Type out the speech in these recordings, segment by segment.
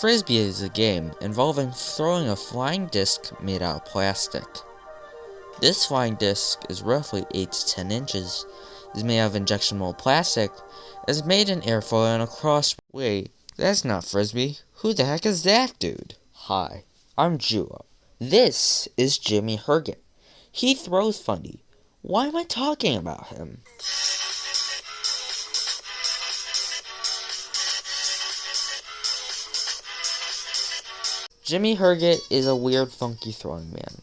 Frisbee is a game involving throwing a flying disc made out of plastic. This flying disc is roughly 8 to 10 inches, is made out of injection molded plastic, is made in airfoil and across. Wait, that's not Frisbee. Who the heck is that dude? Hi, I'm Juo. This is Jimmy Herget. He throws funny. Why am I talking about him? Jimmy Herget is a weird, funky throwing man.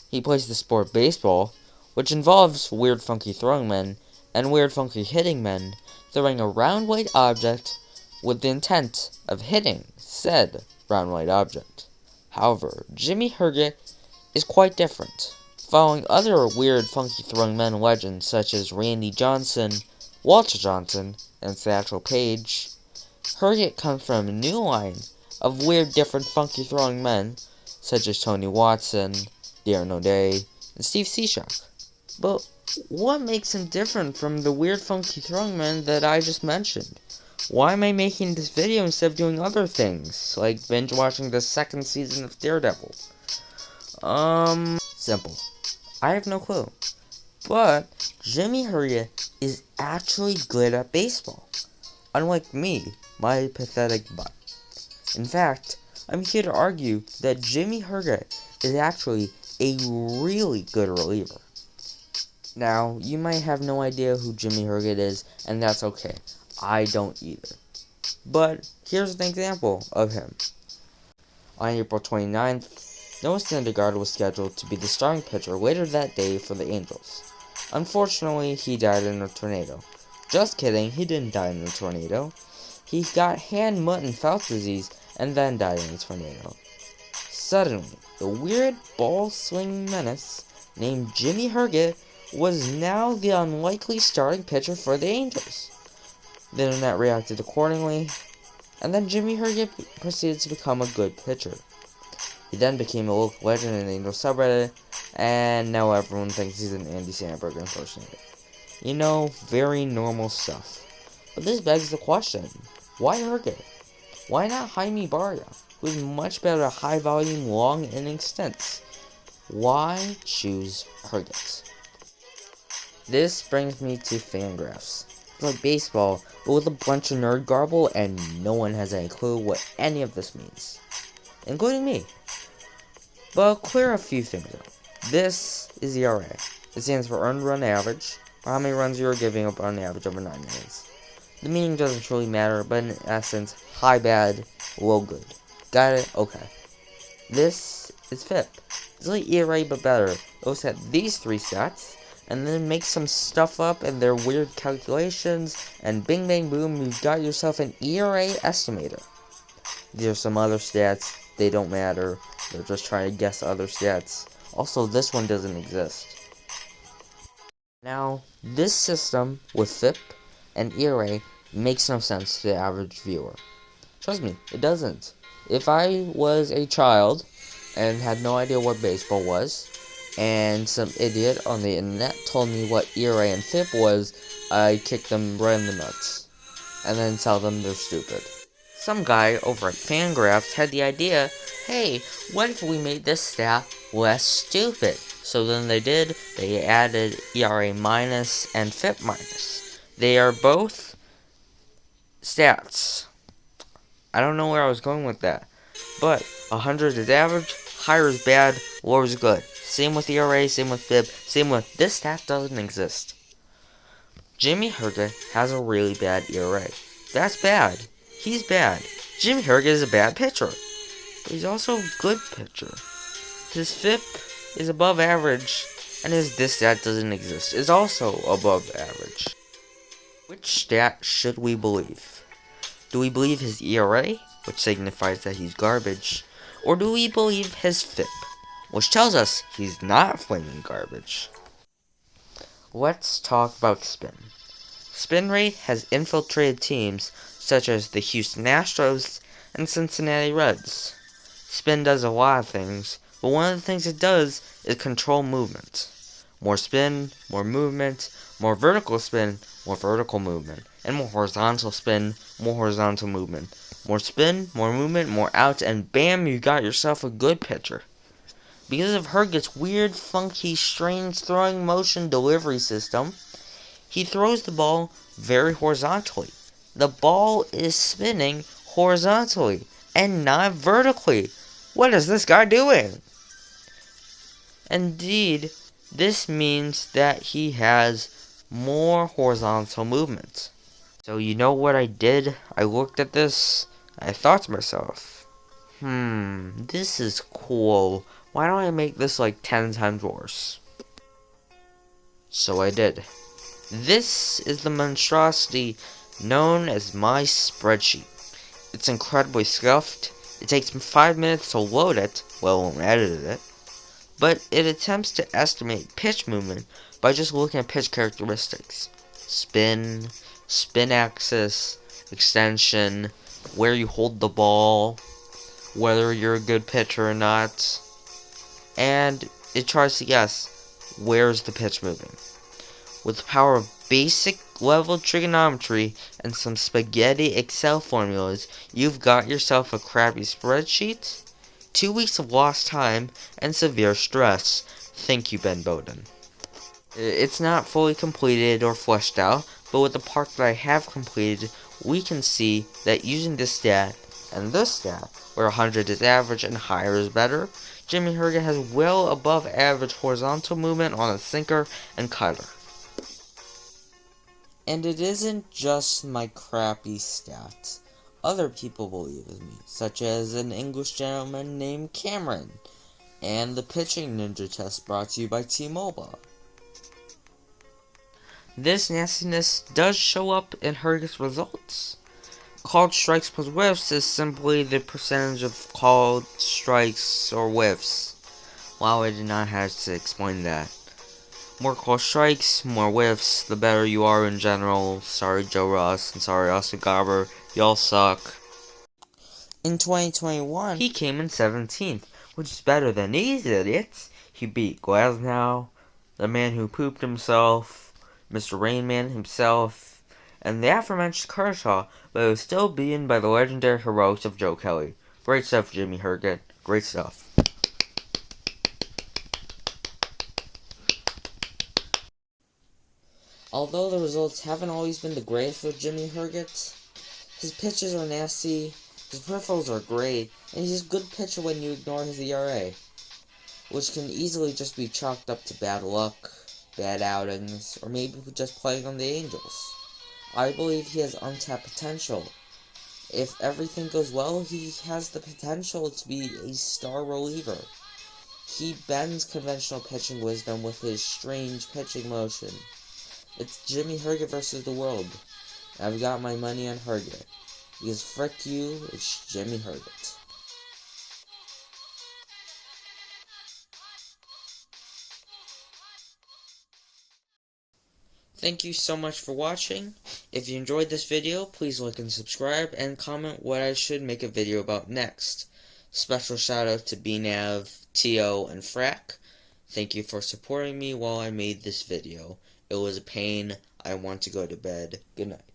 He plays the sport baseball, which involves weird, funky throwing men and weird, funky hitting men throwing a round white object with the intent of hitting said round white object. However, Jimmy Herget is quite different. Following other weird, funky throwing men legends such as Randy Johnson, Walter Johnson, and Satchel Paige, Herget comes from a new line of weird, different, funky throwing men such as Tony Watson, Darren O'Day, and Steve Cishok. But what makes him different from the weird, funky throwing men that I just mentioned? Why am I making this video instead of doing other things, like binge watching the second season of Daredevil? Simple. I have no clue. But Jimmy Herget is actually good at baseball. Unlike me, my pathetic butt. In fact, I'm here to argue that Jimmy Herget is actually a really good reliever. Now, you might have no idea who Jimmy Herget is, and that's okay. I don't either. But here's an example of him. On April 29th, Noah Syndergaard was scheduled to be the starting pitcher later that day for the Angels. Unfortunately, he died in a tornado. Just kidding, he didn't die in a tornado. He got hand, mutt, and foot disease and then died in a tornado. Suddenly, the weird ball-swinging menace named Jimmy Herget was now the unlikely starting pitcher for the Angels. The internet reacted accordingly, and then Jimmy Herget proceeded to become a good pitcher. He then became a local legend in the Angels subreddit, and now everyone thinks he's an Andy Samberg impersonator. You know, very normal stuff. But this begs the question, why Herget? Why not Jaime Barria, who's much better at high-volume, long-inning stints? Why choose Herget? This brings me to Fangraphs. It's like baseball, but with a bunch of nerd garble, and no one has any clue what any of this means. Including me. But I'll clear a few things up. This is ERA. It stands for Earned Run Average, or how many runs you are giving up on average over 9 innings. The meaning doesn't truly matter, but in essence, high bad, low good. Got it? Okay. This is FIP. It's like ERA but better. It'll set these 3 stats, and then make some stuff up in their weird calculations, and bing bang boom, you've got yourself an ERA estimator. These are some other stats. They don't matter. They're just trying to guess other stats. Also, this one doesn't exist. Now, this system with FIP and ERA makes no sense to the average viewer. Trust me, it doesn't. If I was a child and had no idea what baseball was, and some idiot on the internet told me what ERA and FIP was, I'd kick them right in the nuts, and then tell them they're stupid. Some guy over at Fangraphs had the idea, hey, what if we made this stat less stupid? So then they did, they added ERA minus and FIP minus. They are both stats. I don't know where I was going with that. But 100 is average, higher is bad, lower is good. Same with ERA, same with FIP, same with this stat doesn't exist. Jimmy Herget has a really bad ERA. That's bad. He's bad. Jimmy Herget is a bad pitcher. But he's also a good pitcher. His FIP is above average, and his this stat doesn't exist is also above average. Which stat should we believe? Do we believe his ERA, which signifies that he's garbage, or do we believe his FIP, which tells us he's not flaming garbage? Let's talk about spin. Spin rate has infiltrated teams such as the Houston Astros and Cincinnati Reds. Spin does a lot of things, but one of the things it does is control movement. More spin, more movement, more vertical spin, more vertical movement, and more horizontal spin, more horizontal movement. More spin, more movement, more outs, and bam, you got yourself a good pitcher. Because of Herget's weird, funky, strange throwing motion delivery system, he throws the ball very horizontally. The ball is spinning horizontally and not vertically. What is this guy doing? Indeed, this means that he has more horizontal movement. So you know what I did? I looked at this, I thought to myself, this is cool. Why don't I make this like 10 times worse? So I did. This is the monstrosity known as my spreadsheet. It's incredibly scuffed. It takes me 5 minutes to load it, let alone edit it. But it attempts to estimate pitch movement by just looking at pitch characteristics. Spin, spin axis, extension, where you hold the ball, whether you're a good pitcher or not, and it tries to guess where's the pitch moving. With the power of basic level trigonometry and some spaghetti Excel formulas, you've got yourself a crappy spreadsheet, 2 weeks of lost time, and severe stress. Thank you, Ben Bowden. It's not fully completed or fleshed out, but with the part that I have completed, we can see that using this stat and this stat, where 100 is average and higher is better, Jimmy Herget has well above average horizontal movement on a sinker and cutter. And it isn't just my crappy stats. Other people believe in me, such as an English gentleman named Cameron, and the Pitching Ninja Test brought to you by T-Mobile. This nastiness does show up in Herget's results. Called strikes plus whiffs is simply the percentage of called strikes or whiffs. Wow, I did not have to explain that. More called strikes, more whiffs, the better you are in general. Sorry Joe Ross and sorry Austin Garber, y'all suck. In 2021, he came in 17th, which is better than these idiots. He beat Glasnow, the man who pooped himself, Mr. Rainman himself, and the aforementioned Kershaw, but it was still beaten by the legendary heroics of Joe Kelly. Great stuff, Jimmy Herget. Great stuff. Although the results haven't always been the greatest for Jimmy Herget, his pitches are nasty, his peripherals are great, and he's a good pitcher when you ignore his ERA, which can easily just be chalked up to bad luck, bad outings, or maybe just playing on the Angels. I believe he has untapped potential. If everything goes well, he has the potential to be a star reliever. He bends conventional pitching wisdom with his strange pitching motion. It's Jimmy Herget versus the world. I've got my money on Herget. Because frick you, it's Jimmy Herget. Thank you so much for watching. If you enjoyed this video, please like and subscribe, and comment what I should make a video about next. Special shout out to BNav, T.O., and Frack. Thank you for supporting me while I made this video. It was a pain. I want to go to bed. Good night.